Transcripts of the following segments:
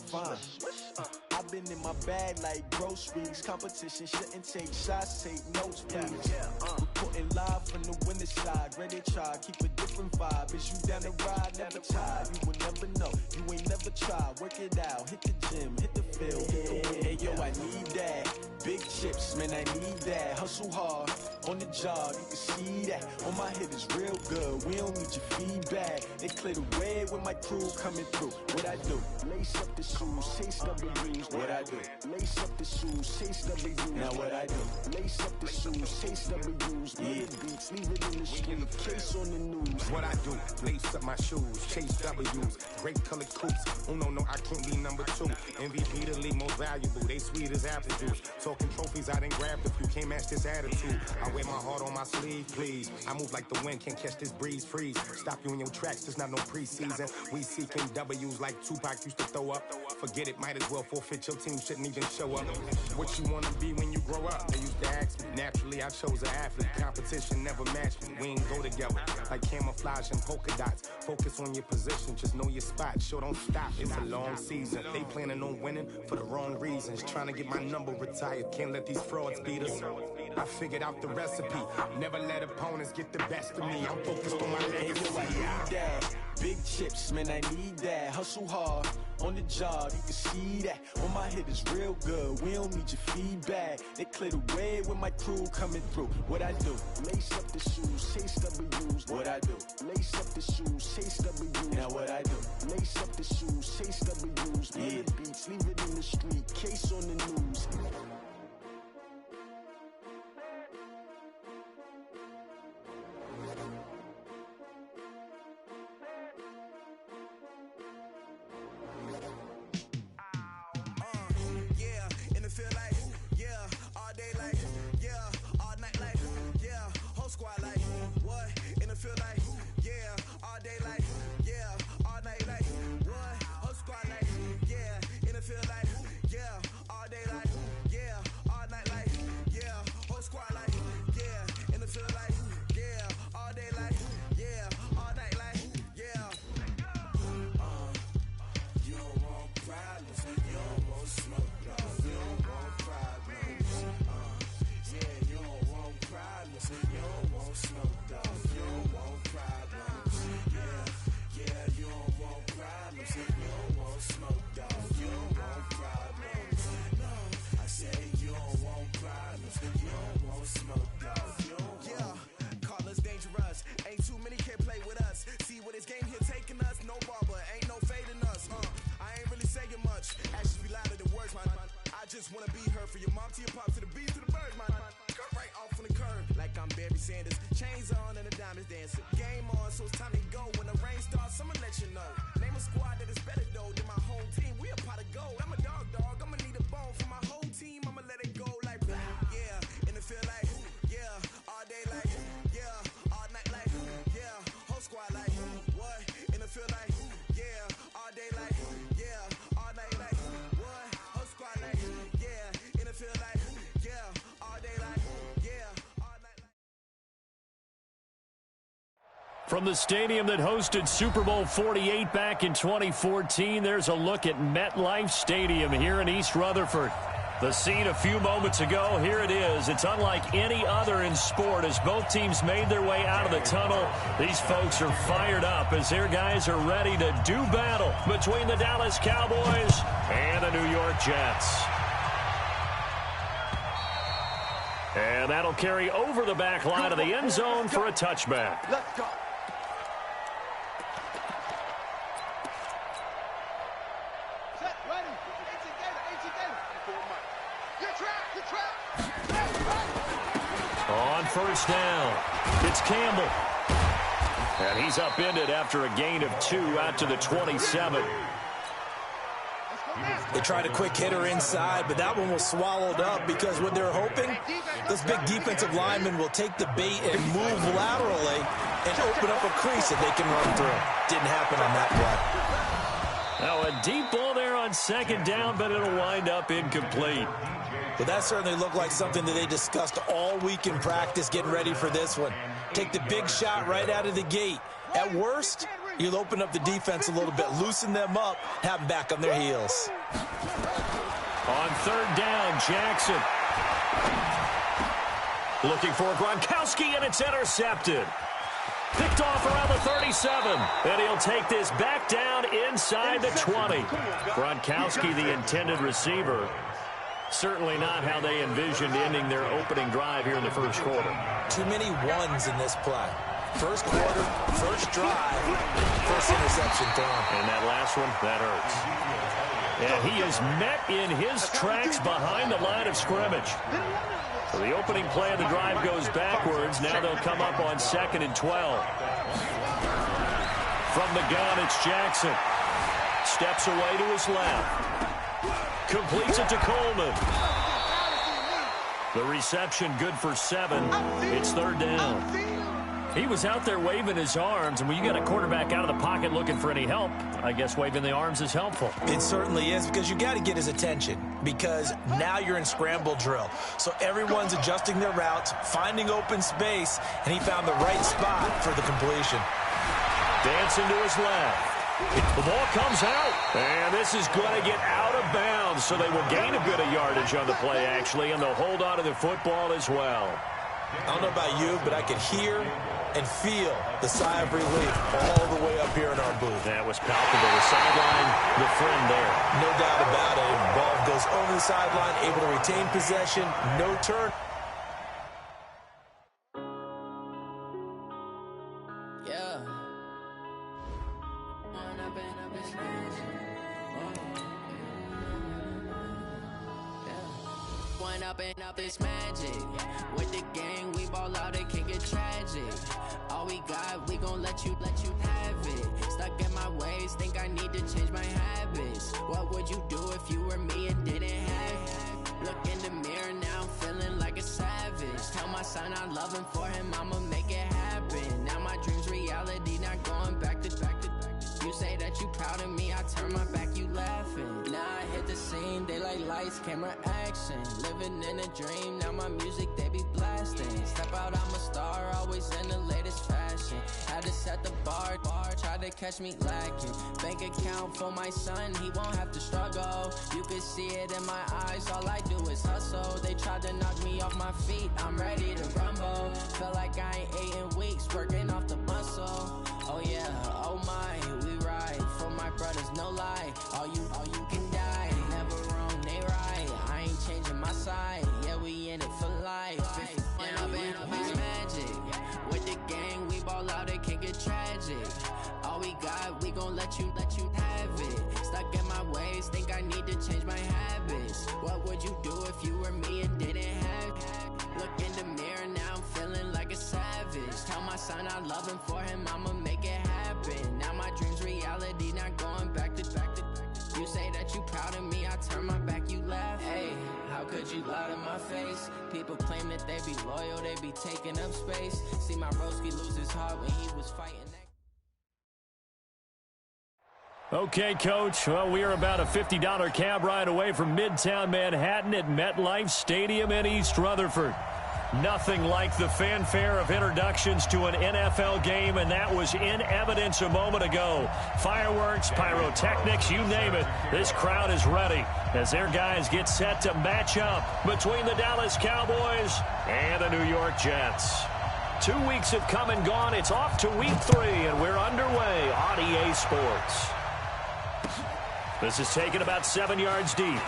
fine. I've been in my bag like groceries. Competition shouldn't take shots, take notes, please. Reporting live from the winter side. Ready to try, keep a different vibe. Is you down the ride, never tired. You will never know, you ain't never tried. Work it out, hit the gym, hit the field, hit the wind. Hey yo, I need that. Big chips, man, I need that. Hustle hard, on the job, you can see that. On my hit is real good, we don't need your feedback. They clear the way with my crew coming through. What I do? Lace up the shoes, chase W's. What I do? Lace up the shoes, chase W's. Now what I do? Lace up the shoes, chase W's. Yeah, beats, leave it in the street, case on the news. What I do? Lace up my shoes, chase W's. Great colored coops. Oh no, I can't be number 2. MVP the league most valuable. They sweet as apple juice. Talking trophies I done grabbed if you can't match this attitude. I wear my heart on my sleeve, please. I move like the wind, can't catch this breeze, freeze. Stop you in your tracks, there's not no preseason. We seeking W's like Tupac used to throw up. Forget it, might as well forfeit, your team shouldn't even show up. What you wanna be when you grow up? They used to ask me. Naturally, I chose an athlete. Competition never matched me. We ain't go together like camouflage and polka dots. Focus on your position, just know your spot. Sure, don't stop, it's a long season. They planning on winning for the wrong reasons. Trying to get my number retired, can't let these frauds beat us. I figured out the recipe. Never let opponents get the best of me. I'm focused on my legacy. I need that. Big chips, man, I need that. Hustle hard, on the job, you can see that. On my hit is real good, we don't need your feedback. They clear the way with my crew coming through. What I do? Lace up the shoes, chase W's. What I do? Lace up the shoes, chase W's. Now what I do? Lace up the shoes, chase W's. Yeah, beats, leave it in the street, case on the news. From the stadium that hosted Super Bowl 48 back in 2014, there's a look at MetLife Stadium here in East Rutherford. The scene a few moments ago, here it is. It's unlike any other in sport as both teams made their way out of the tunnel. These folks are fired up as their guys are ready to do battle between the Dallas Cowboys and the New York Jets. And that'll carry over the back line of the end zone for a touchback. Let's go. On first down, it's Campbell. And he's upended after a gain of 2 out to the 27. They tried a quick hitter inside, but that one was swallowed up because what they're hoping, those big defensive linemen will take the bait and move laterally and open up a crease that they can run through. Didn't happen on that play. Now a deep ball there on second down, but it'll wind up incomplete. But that certainly looked like something that they discussed all week in practice getting ready for this one. Take the big shot right out of the gate. At worst, You'll open up the defense a little bit, loosen them up, have them back on their heels. On third down, Jackson. Looking for Gronkowski, and it's intercepted. Picked off around the 37, and he'll take this back down inside the 20. Gronkowski, the intended receiver. Certainly not how they envisioned ending their opening drive here in the first quarter. Too many ones in this play. First quarter, first drive, first interception thrown. And that last one, that hurts. And he is met in his tracks behind the line of scrimmage. So the opening play of the drive goes backwards. Now they'll come up on 2nd and 12. From the gun, it's Jackson. Steps away to his left. Completes it to Coleman. The reception good for 7. It's third down. He was out there waving his arms, and when you got a quarterback out of the pocket looking for any help, I guess waving the arms is helpful. It certainly is, because you got to get his attention, because now you're in scramble drill. So everyone's adjusting their routes, finding open space, and he found the right spot for the completion. Dancing to his left. The ball comes out, and this is going to get out of bounds, so they will gain a bit of yardage on the play, actually, and they'll hold on to the football as well. I don't know about you, but I could hear and feel the sigh of relief all the way up here in our booth. That was palpable. The sideline, the friend there. No doubt about it. The ball goes over the sideline, able to retain possession, no turn. Up this magic with the gang, we ball out, it can get tragic. All we got, we gon' let you have it. Stuck in my ways, think I need to change my habits. What would you do if you were me and didn't have it? Look in the mirror now, I'm feeling like a savage. Tell my son I love him, for him I'ma make it happen. Now my dreams reality, not going back to. You say that you proud of me, I turn my back, you laughing. Now I hit the scene, they like lights, camera, action. Living in a dream, now my music, they be blasting. Step out, I'm a star, always in the latest fashion. Had to set the bar, try to catch me lacking. Bank account for my son, he won't have to struggle. You can see it in my eyes, all I do is hustle. They tried to knock me off my feet, I'm ready to rumble. Feel like I ain't ate in weeks, working off the muscle. Oh yeah, oh my, we ride for my brothers, no lie. All you can die, never wrong, they right. I ain't changing my side, yeah, we in it for life. It's magic with the gang, we ball out, it can get tragic. All we got, we gon' let you have it. Stuck in my ways, think I need to change my habits. What would you do if you were me and didn't have it? Look in the mirror, now I'm feeling like a savage. Tell my son I love him, for him I'ma make it happen. Now my dreams reality, not going back to. You say that you proud of me, I turn my back, you laugh. Hey, how could you lie to my face? People claim that they be loyal, they be taking up space. See my broski lose his heart when he was fighting. Okay, Coach. Well, we are about a $50 cab ride away from Midtown Manhattan at MetLife Stadium in East Rutherford. Nothing like the fanfare of introductions to an NFL game, and that was in evidence a moment ago. Fireworks, pyrotechnics, you name it. This crowd is ready as their guys get set to match up between the Dallas Cowboys and the New York Jets. 2 weeks have come and gone. It's off to week 3, and we're underway on EA Sports. This is taken about 7 yards deep.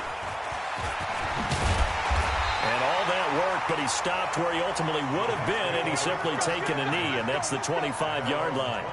And all that work, but he stopped where he ultimately would have been, and he's simply taken a knee, and that's the 25-yard line.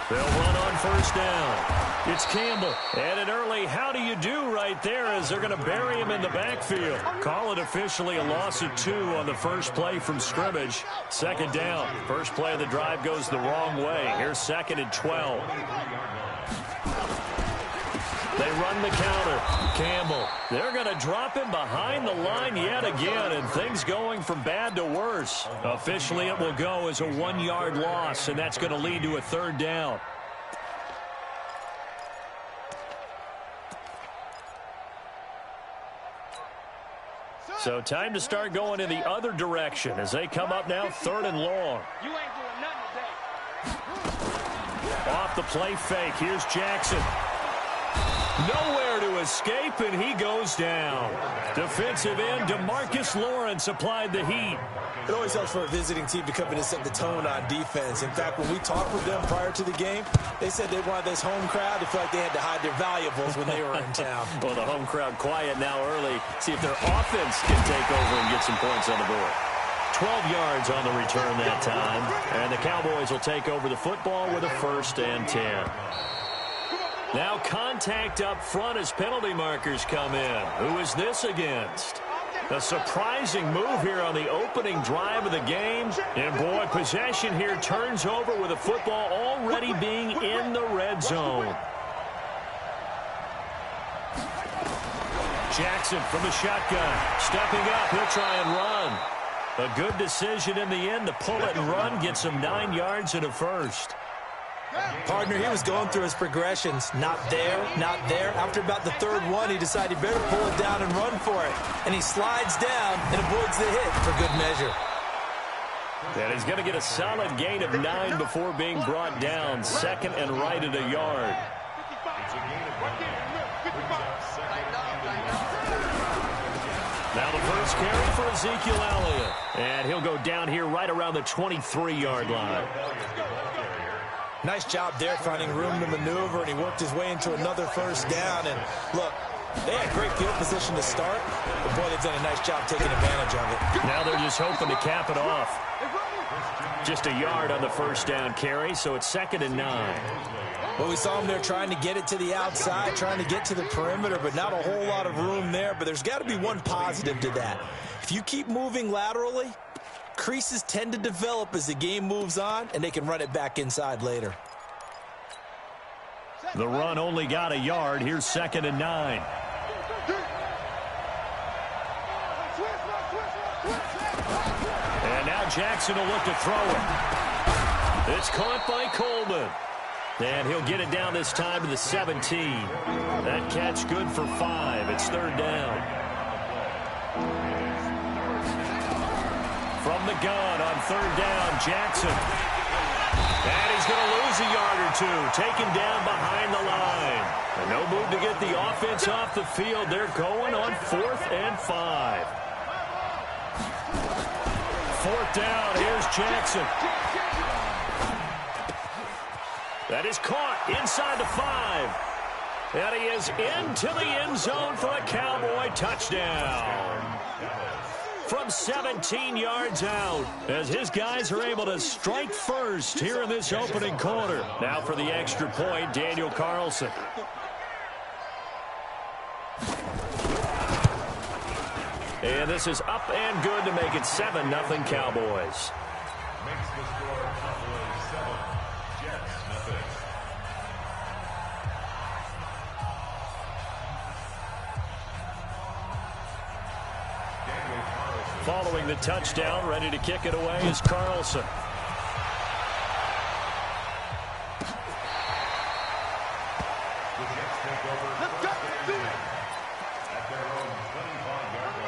They'll run on first down. It's Campbell. And an early how do you do right there as they're going to bury him in the backfield. Call it officially a loss of 2 on the first play from scrimmage. Second down. First play of the drive goes the wrong way. Here's 2nd and 12. They run the counter. Campbell. They're going to drop him behind the line yet again, and things going from bad to worse. Officially, it will go as a 1-yard loss, and that's going to lead to a third down. So time to start going in the other direction as they come up now 3rd and long. You ain't doing nothing today. Off the play fake. Here's Jackson. Nowhere to escape, and he goes down. Defensive end DeMarcus Lawrence applied the heat. It always helps for a visiting team to come in and set the tone on defense. In fact, when we talked with them prior to the game, they said they wanted this home crowd to feel like they had to hide their valuables when they were in town. Well, the home crowd quiet now early. See if their offense can take over and get some points on the board. 12 yards on the return that time. And the Cowboys will take over the football with a 1st and 10. Now contact up front as penalty markers come in. Who is this against? A surprising move here on the opening drive of the game. And, boy, possession here turns over with the football already being in the red zone. Jackson from the shotgun. Stepping up, he'll try and run. A good decision in the end to pull it and run. Gets him 9 yards and a 1st. Partner, he was going through his progressions. Not there, not there. After about the 3rd one, he decided he better pull it down and run for it. And he slides down and avoids the hit for good measure. And he's going to get a solid gain of 9 before being brought down. 2nd and right at a yard. Now the first carry for Ezekiel Elliott. And he'll go down here right around the 23-yard line. Nice job there finding room to maneuver, and he worked his way into another 1st down. And look, they had great field position to start, but boy, they've done a nice job taking advantage of it. Now they're just hoping to cap it off. Just a yard on the 1st down carry, so it's 2nd and 9. Well, we saw him there trying to get it to the outside, trying to get to the perimeter, but not a whole lot of room there. But there's got to be one positive to that. If you keep moving laterally, creases tend to develop as the game moves on, and they can run it back inside later. The run only got a yard. Here's 2nd and 9. And now Jackson will look to throw it. It's caught by Coleman. And he'll get it down this time to the 17. That catch good for 5. It's 3rd down. From the gun on 3rd down, Jackson. And he's going to lose a yard or 2. Taken down behind the line. And no move to get the offense off the field. They're going on 4th and 5. 4th down. Here's Jackson. That is caught inside the 5. And he is into the end zone for a Cowboy touchdown. From 17 yards out, as his guys are able to strike first here in this opening quarter. Now for the extra point, Daniel Carlson. And this is up and good to make it 7-0 Cowboys. Makes the score Cowboys 7, Jets 0. Following the touchdown, ready to kick it away is Carlson.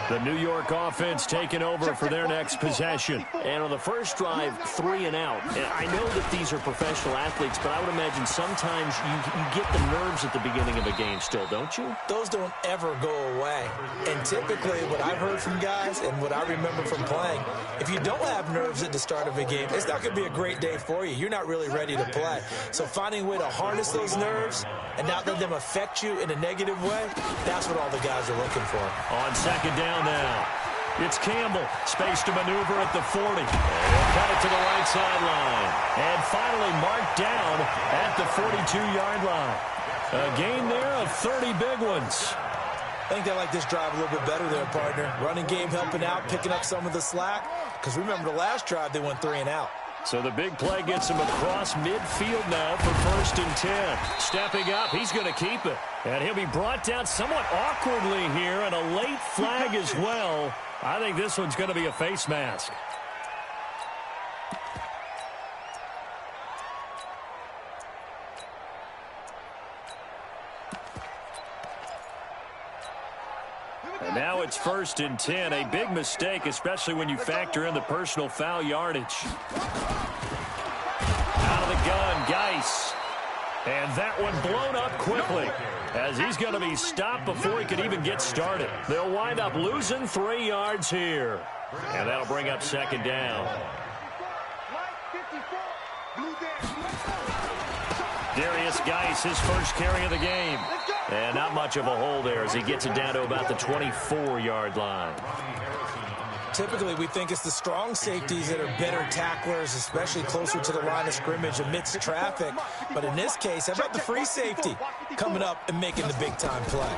The New York offense taking over for their next possession. And on the first drive, 3 and out. And I know that these are professional athletes, but I would imagine sometimes you get the nerves at the beginning of a game still, don't you? Those don't ever go away. And typically what I've heard from guys and what I remember from playing, if you don't have nerves at the start of a game, it's not going to be a great day for you. You're not really ready to play. So finding a way to harness those nerves and not let them affect you in a negative way, that's what all the guys are looking for. On 2nd down now, it's Campbell. Space to maneuver at the 40. And he'll cut it to the right sideline. And finally marked down at the 42-yard line. A gain there of 30 big ones. I think they like this drive a little bit better there, partner. Running game helping out, picking up some of the slack. Because remember the last drive, they went 3 and out. So the big play gets him across midfield now for 1st and 10. Stepping up, he's going to keep it. And he'll be brought down somewhat awkwardly here, and a late flag as well. I think this one's going to be a face mask. And now it's 1st and 10. A big mistake, especially when you factor in the personal foul yardage. Out of the gun, Geis. And that one blown up quickly, as he's going to be stopped before he could even get started. They'll wind up losing 3 yards here. And that'll bring up 2nd down. Darius Geis, his first carry of the game. And not much of a hole there as he gets it down to about the 24-yard line. Typically, we think it's the strong safeties that are better tacklers, especially closer to the line of scrimmage amidst traffic. But in this case, how about the free safety coming up and making the big-time play?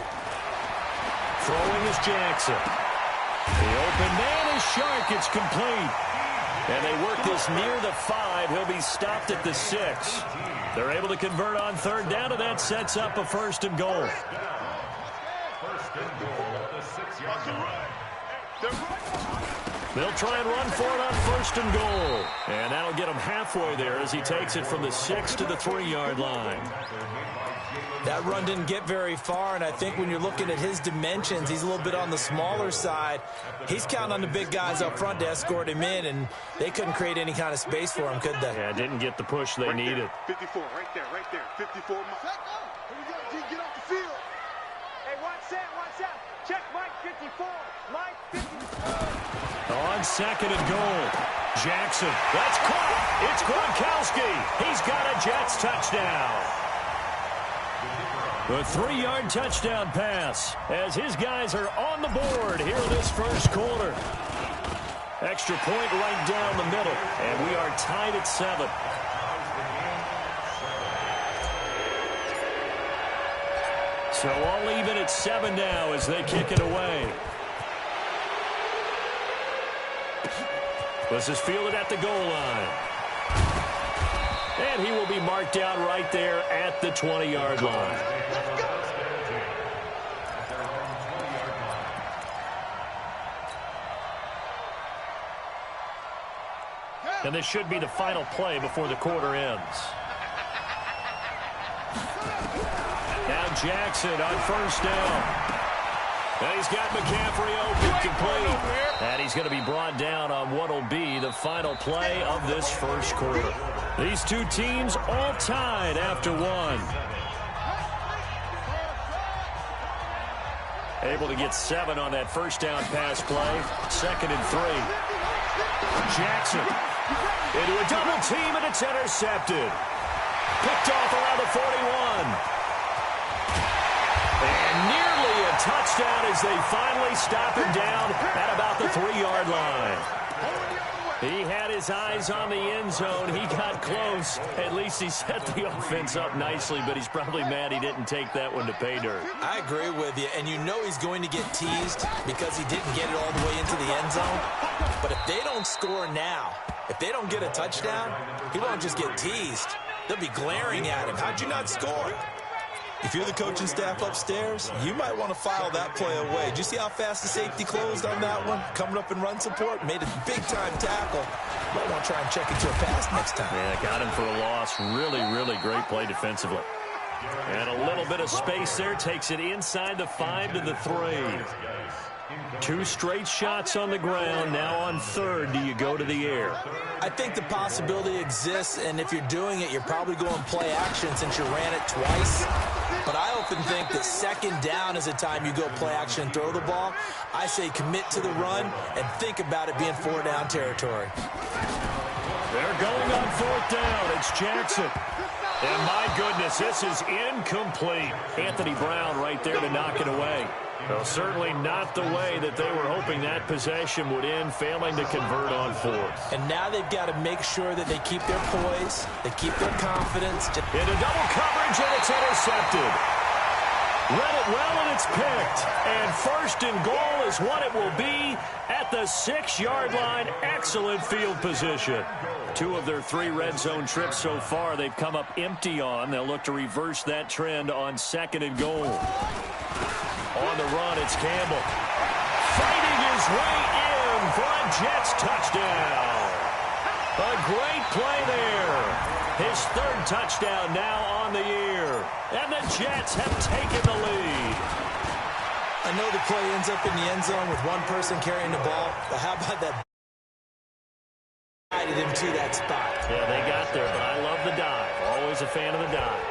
Throwing is Jackson. The open man is Shark. It's complete. And they work this near the 5. He'll be stopped at the 6. They're able to convert on 3rd down, and that sets up a 1st and goal. 1st and goal at the 6-yard line. They'll try and run for it on 1st and goal. And that'll get him halfway there as he takes it from the 6 to the 3-yard line. That run didn't get very far, and I think when you're looking at his dimensions, he's a little bit on the smaller side. He's counting on the big guys up front to escort him in, and they couldn't create any kind of space for him, could they? Yeah, didn't get the push they needed. 54, right there. 54. Here we go, G, get off the field. Hey, watch that. Check Mike 54. Mike 54. On 2nd and goal, Jackson. That's caught. It's Gronkowski. He's got a Jets touchdown. The 3-yard touchdown pass as his guys are on the board here in this first quarter. Extra point right down the middle, and we are tied at 7. So all even at 7 now as they kick it away. This is fielded at the goal line. And he will be marked down right there at the 20-yard line. And this should be the final play before the quarter ends. Now Jackson on 1st down. And he's got McCaffrey open, complete. And he's going to be brought down on what will be the final play of this first quarter. These two teams all tied after 1. Able to get 7 on that 1st down pass play. 2nd and 3. Jackson into a double team, and it's intercepted. Picked off around the 41. And nearly a touchdown as they finally stop him down at about the 3-yard line. He had his eyes on the end zone. He got close. At least he set the offense up nicely, but he's probably mad he didn't take that one to pay dirt. I agree with you, and you know he's going to get teased because he didn't get it all the way into the end zone. But if they don't score now, if they don't get a touchdown, he won't just get teased. They'll be glaring at him. How'd you not score? If you're the coaching staff upstairs, you might want to file that play away. Did you see how fast the safety closed on that one? Coming up in run support, made a big-time tackle. Might want to try and check it to a pass next time. Yeah, got him for a loss. Really, really great play defensively. And a little bit of space there. Takes it inside the 5 to the 3. 2 straight shots on the ground. Now on 3rd, do you go to the air? I think the possibility exists, and if you're doing it, you're probably going play action since you ran it twice. But I often think that 2nd down is the time you go play action and throw the ball. I say commit to the run and think about it being 4-down territory. They're going on 4th down. It's Jackson. And my goodness, this is incomplete. Anthony Brown right there to knock it away. Well, certainly not the way that they were hoping that possession would end, failing to convert on 4th. And now they've got to make sure that they keep their poise, they keep their confidence. Into double coverage, and it's intercepted. Read it well, and it's picked. And 1st and goal is what it will be at the 6-yard line. Excellent field position. 2 of their 3 red zone trips so far they've come up empty on. They'll look to reverse that trend on 2nd and goal. On the run, it's Campbell. Fighting his way in for a Jets touchdown. A great play there. His 3rd touchdown now on the year. And the Jets have taken the lead. I know the play ends up in the end zone with one person carrying the ball, but how about that? Guided him to that spot. Yeah, they got there, but I love the dive. Always a fan of the dive.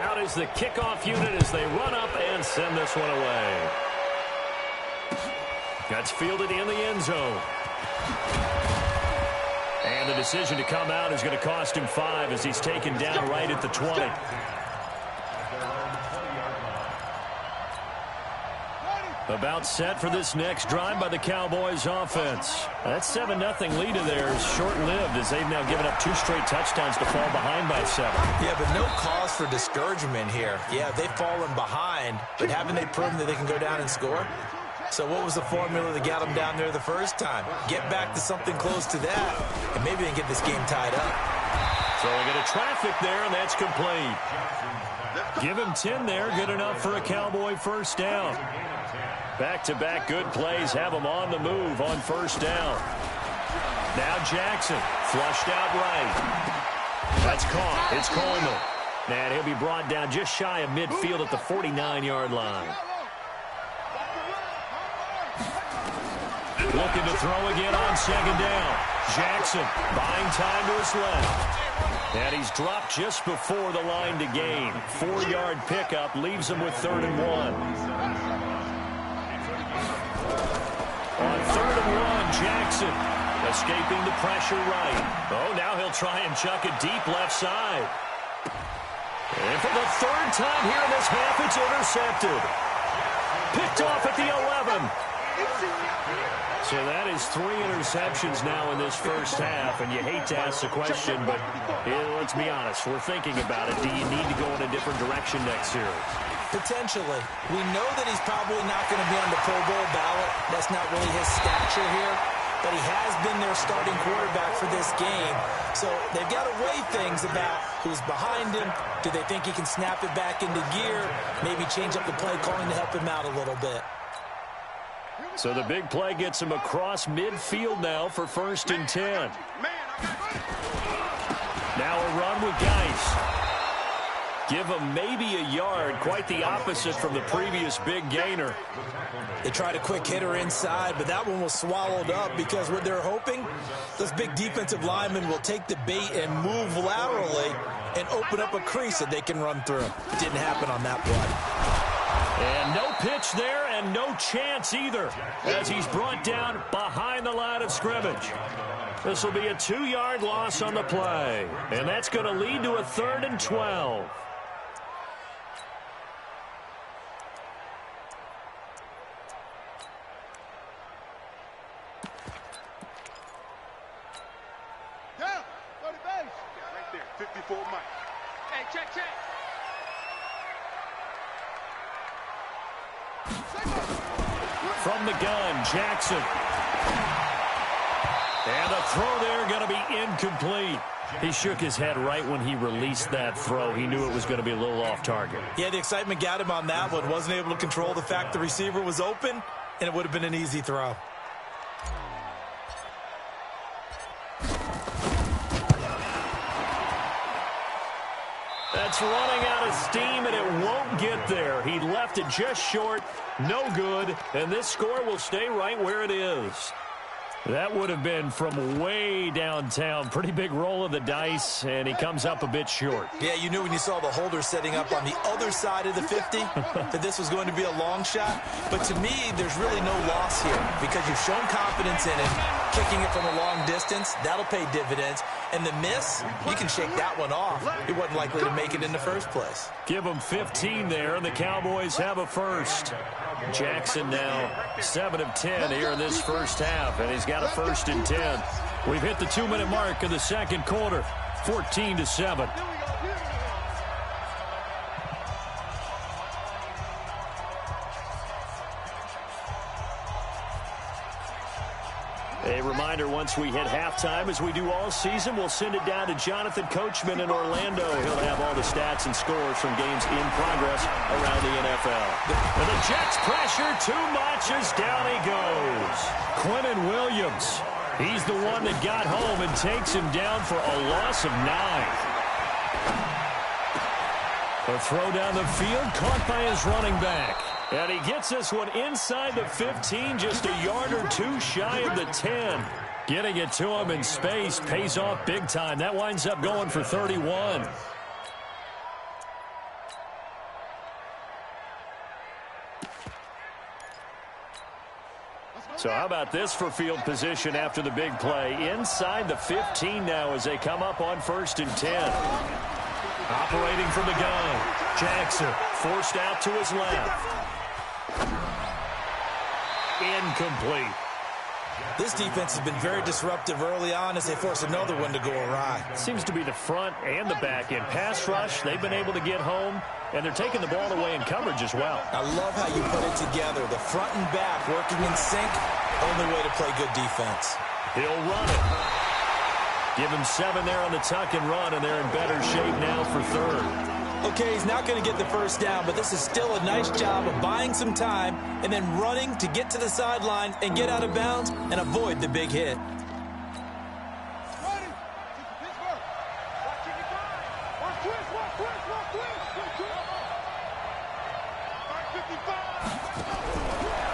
Out is the kickoff unit as they run up and send this one away. That's fielded in the end zone. And the decision to come out is going to cost him 5 as he's taken down right at the 20. About set for this next drive by the Cowboys offense. That 7-0 lead of theirs short-lived as they've now given up 2 straight touchdowns to fall behind by 7. Yeah, but no cause for discouragement here. Yeah, they've fallen behind, but haven't they proven that they can go down and score? So what was the formula that got them down there the first time? Get back to something close to that, and maybe they can get this game tied up. Throwing into traffic there, and that's complete. Give him 10 there, good enough for a Cowboy first down. Back-to-back good plays have him on the move on first down. Now Jackson, flushed out right. That's caught. It's Coleman. And he'll be brought down just shy of midfield at the 49-yard line. Looking to throw again on second down. Jackson buying time to his left. And he's dropped just before the line to gain. 4-yard pickup leaves him with 3rd and 1. On 3rd and 1, Jackson escaping the pressure right. Oh, now he'll try and chuck it deep left side. And for the 3rd time here in this half, it's intercepted. Picked off at the 11. So that is 3 interceptions now in this first half, and you hate to ask the question, but let's be honest, we're thinking about it. Do you need to go in a different direction next series? Potentially. We know that he's probably not going to be on the Pro Bowl ballot. That's not really his stature here, but he has been their starting quarterback for this game. So they've got to weigh things about who's behind him. Do they think he can snap it back into gear? Maybe change up the play calling to help him out a little bit. So the big play gets him across midfield now for 1st and 10. Now a run with Geis. Give him maybe a yard, quite the opposite from the previous big gainer. They tried a quick hitter inside, but that one was swallowed up because what they're hoping, those big defensive linemen will take the bait and move laterally and open up a crease that they can run through. Didn't happen on that play. And no pitch there and no chance either as he's brought down behind the line of scrimmage. This will be a 2-yard loss on the play, and that's going to lead to a 3rd and 12. Right there, 54 Mike. Hey, check. From the gun, Jackson. And a throw there going to be incomplete. He shook his head right when he released that throw. He knew it was going to be a little off target. Yeah, the excitement got him on that one. Wasn't able to control the fact the receiver was open, and it would have been an easy throw. That's running out of steam, and it won't get there. He left it just short, no good, and this score will stay right where it is. That would have been from way downtown. Pretty big roll of the dice, and he comes up a bit short. Yeah, you knew when you saw the holder setting up on the other side of the 50 that this was going to be a long shot. But to me, there's really no loss here because you've shown confidence in it. Kicking it from a long distance, that'll pay dividends. And the miss, you can shake that one off. He wasn't likely to make it in the first place. Give him 15 there, and the Cowboys have a first. Jackson now 7 of 10 here in this first half, and he's got a 1st and 10. We've hit the 2-minute mark of the second quarter, 14-7. A reminder, once we hit halftime, as we do all season, we'll send it down to Jonathan Coachman in Orlando. He'll have all the stats and scores from games in progress around the NFL. And the Jets pressure too much as down he goes. Quentin Williams, he's the one that got home and takes him down for a loss of 9. A throw down the field caught by his running back. And he gets this one inside the 15, just a yard or two shy of the 10. Getting it to him in space pays off big time. That winds up going for 31. So how about this for field position after the big play? Inside the 15 now as they come up on 1st and 10. Operating from the gun. Jackson forced out to his left. Incomplete. This defense has been very disruptive early on as they force another one to go awry. Seems to be the front and the back end. Pass rush, they've been able to get home, and they're taking the ball away in coverage as well. I love how you put it together. The front and back working in sync, only way to play good defense. He'll run it. Give him 7 there on the tuck and run, and they're in better shape now for 3rd. Okay, he's not going to get the first down, but this is still a nice job of buying some time and then running to get to the sideline and get out of bounds and avoid the big hit.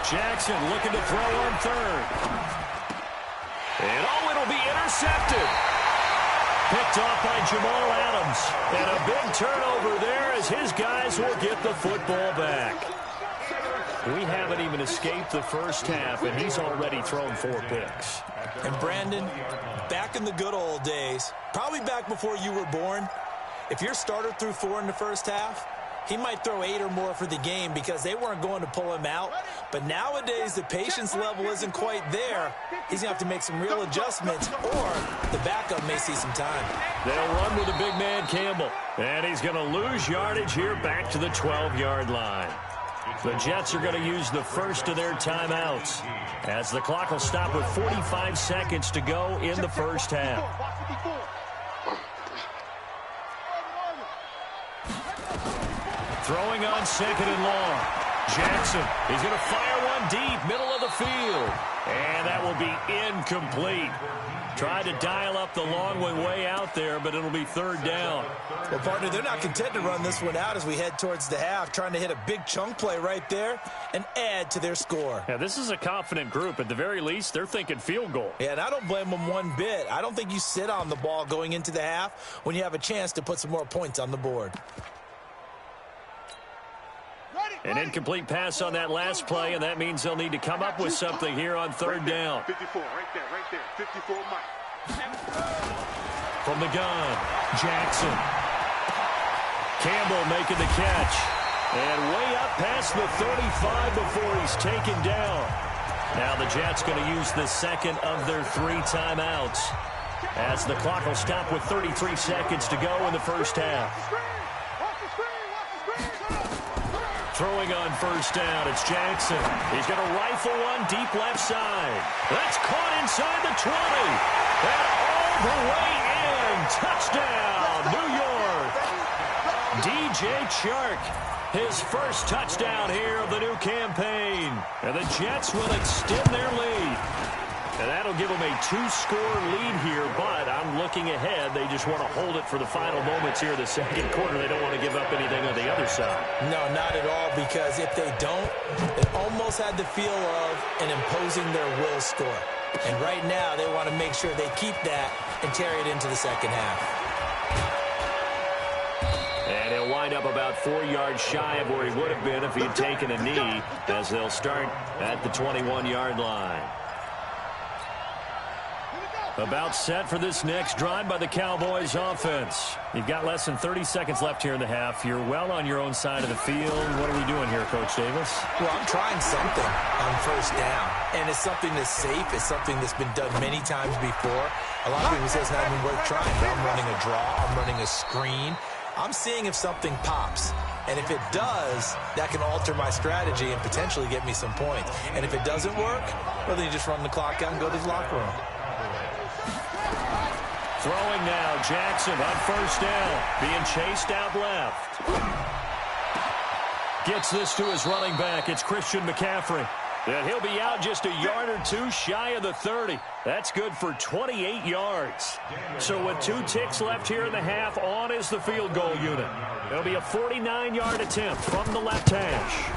Jackson looking to throw on 3rd. And it'll be intercepted. Picked off by Jamal Adams. And a big turnover there as his guys will get the football back. We haven't even escaped the first half, and he's already thrown 4 picks. And Brandon, back in the good old days, probably back before you were born, if your starter threw 4 in the first half, he might throw 8 or more for the game because they weren't going to pull him out. But nowadays, the patience level isn't quite there. He's going to have to make some real adjustments, or the backup may see some time. They'll run with the big man, Campbell. And he's going to lose yardage here back to the 12-yard line. The Jets are going to use the first of their timeouts as the clock will stop with 45 seconds to go in the first half. Throwing on 2nd and long. Jackson, he's going to fire one deep, middle of the field. And that will be incomplete. Tried to dial up the long one way out there, but it'll be 3rd down. Well, partner, they're not content to run this one out as we head towards the half, trying to hit a big chunk play right there and add to their score. Yeah, this is a confident group. At the very least, they're thinking field goal. Yeah, and I don't blame them one bit. I don't think you sit on the ball going into the half when you have a chance to put some more points on the board. An incomplete pass on that last play, and that means they'll need to come up with something here on 3rd down. 54, right there. 54, Mike. From the gun, Jackson. Campbell making the catch. And way up past the 35 before he's taken down. Now the Jets going to use the second of their 3 timeouts as the clock will stop with 33 seconds to go in the first half. Throwing on 1st down, it's Jackson. He's going to rifle one deep left side. That's caught inside the 20. And all the way in. Touchdown, New York. DJ Chark, his first touchdown here of the new campaign. And the Jets will extend their lead. And that'll give them a 2-score lead here, but I'm looking ahead. They just want to hold it for the final moments here of the 2nd quarter. They don't want to give up anything on the other side. No, not at all, because if they don't, it almost had the feel of an imposing their will score. And right now, they want to make sure they keep that and carry it into the 2nd half. And he'll wind up about 4 yards shy of where he would have been if he had taken a knee, as they'll start at the 21-yard line. About set for this next drive by the Cowboys offense. You've got less than 30 seconds left here in the half. You're well on your own side of the field. What are we doing here, Coach Davis? Well, I'm trying something on 1st down. And it's something that's safe. It's something that's been done many times before. A lot of people say it's not even worth trying. But I'm running a draw. I'm running a screen. I'm seeing if something pops. And if it does, that can alter my strategy and potentially get me some points. And if it doesn't work, well, then you just run the clock out and go to the locker room. Throwing now, Jackson on 1st down, being chased out left. Gets this to his running back. It's Christian McCaffrey. And he'll be out just a yard or 2 shy of the 30. That's good for 28 yards. So with 2 ticks left here in the half, on is the field goal unit. It'll be a 49-yard attempt from the left hash.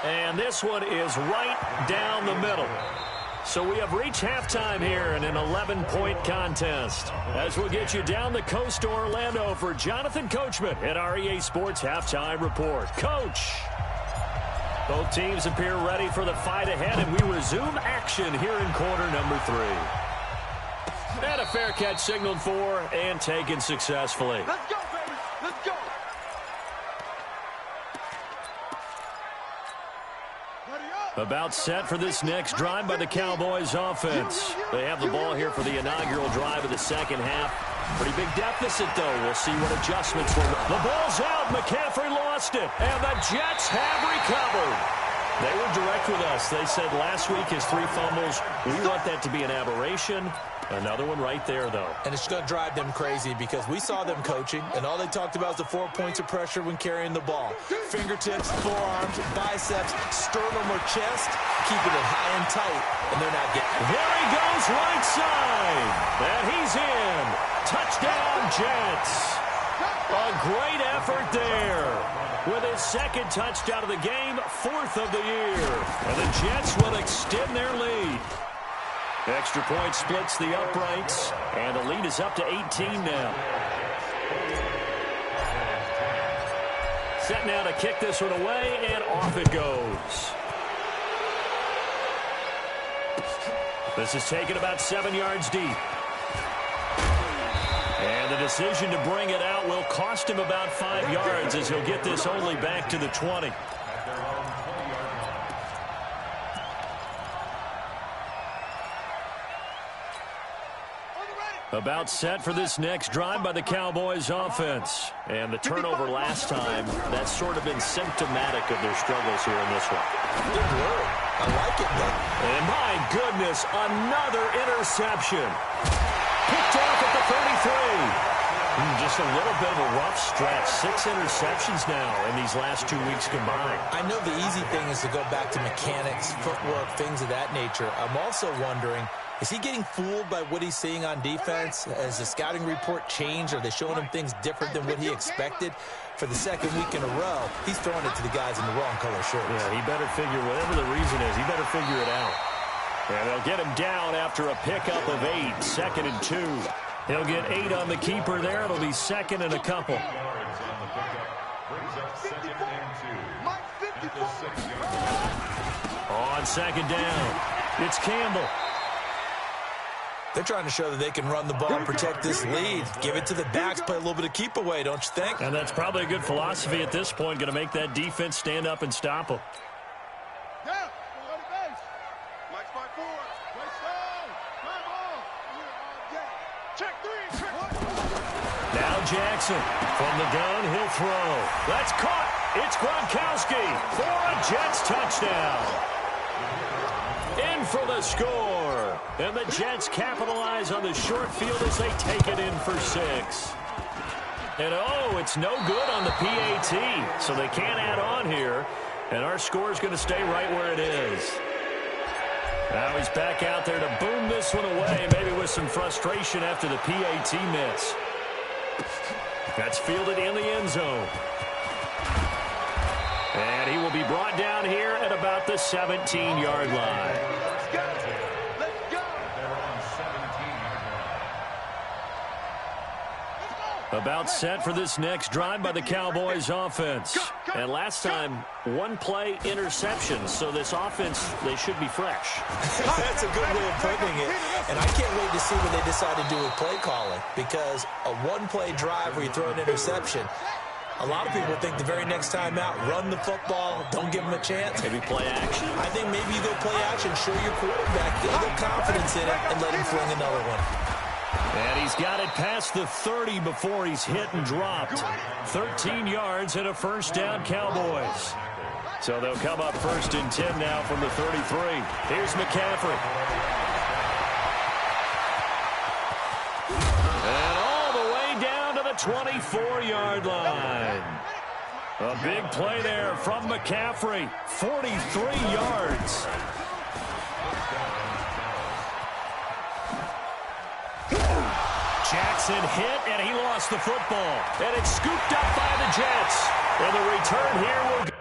And this one is right down the middle. So we have reached halftime here in an 11-point contest. As we'll get you down the coast to Orlando for Jonathan Coachman at our EA Sports Halftime Report. Coach! Both teams appear ready for the fight ahead, and we resume action here in quarter number 3. And a fair catch signaled for and taken successfully. Let's go, baby. Let's go. About set for this next drive by the Cowboys offense. They have the ball here for the inaugural drive of the second half. Pretty big deficit, though. We'll see what adjustments will. The ball's out. McCaffrey lost it. And the Jets have recovered. They were direct with us. They said last week his 3 fumbles. We want that to be an aberration. Another one right there, though. And it's going to drive them crazy because we saw them coaching, and all they talked about was the 4 points of pressure when carrying the ball. Fingertips, forearms, biceps, sternum or chest, keeping it high and tight, and they're not getting it. There he goes, right side. And he's in. Touchdown, Jets. A great effort there. With his second touchdown of the game, 4th of the year. And the Jets will extend their lead. Extra point splits the uprights, and the lead is up to 18 now. Set now to kick this one away, and off it goes. This is taken about 7 yards deep. And the decision to bring it out will cost him about 5 yards as he'll get this only back to the 20. About set for this next drive by the Cowboys offense. And the turnover last time, that's sort of been symptomatic of their struggles here in this one. Good word. I like it, though. And my goodness, another interception. Picked off at the 33. Just a little bit of a rough stretch. 6 interceptions now in these last 2 weeks combined. I know the easy thing is to go back to mechanics, footwork, things of that nature. I'm also wondering, is he getting fooled by what he's seeing on defense? Has the scouting report changed? Are they showing him things different than what he expected? For the second week in a row, he's throwing it to the guys in the wrong color shirts. Yeah, he better figure, whatever the reason is, he better figure it out. And they'll get him down after a pickup of 8, 2nd and 2. He'll get 8 on the keeper there. It'll be 2nd and a couple. On 2nd down, it's Campbell. They're trying to show that they can run the ball and protect this lead. Give it to the backs, play a little bit of keep away, don't you think? And that's probably a good philosophy at this point, going to make that defense stand up and stop them. Now Jackson from the gun, he'll throw. That's caught. It's Gronkowski for a Jets touchdown. In for the score. And the Jets capitalize on the short field as they take it in for 6. And oh, it's no good on the PAT. So they can't add on here. And our score is going to stay right where it is. Now he's back out there to boom this one away, maybe with some frustration after the PAT miss. That's fielded in the end zone. And he will be brought down here at about the 17-yard line. Let's go. Let's go. About set for this next drive by the Cowboys offense. And last time, 1-play interception. So this offense, they should be fresh. That's a good way of putting it. And I can't wait to see what they decide to do with play calling. Because a 1-play drive where you throw an interception, a lot of people think the very next time out, run the football, don't give them a chance. Maybe play action. I think maybe you go play action, show your quarterback, get a little confidence in it, and let him fling another one. And he's got it past the 30 before he's hit and dropped. 13 yards and a first down, Cowboys. So they'll come up 1st and 10 now from the 33. Here's McCaffrey. And all the way down to the 24-yard line. A big play there from McCaffrey. 43 yards. Jackson hit, and he lost the football. And it's scooped up by the Jets. And the return here will go.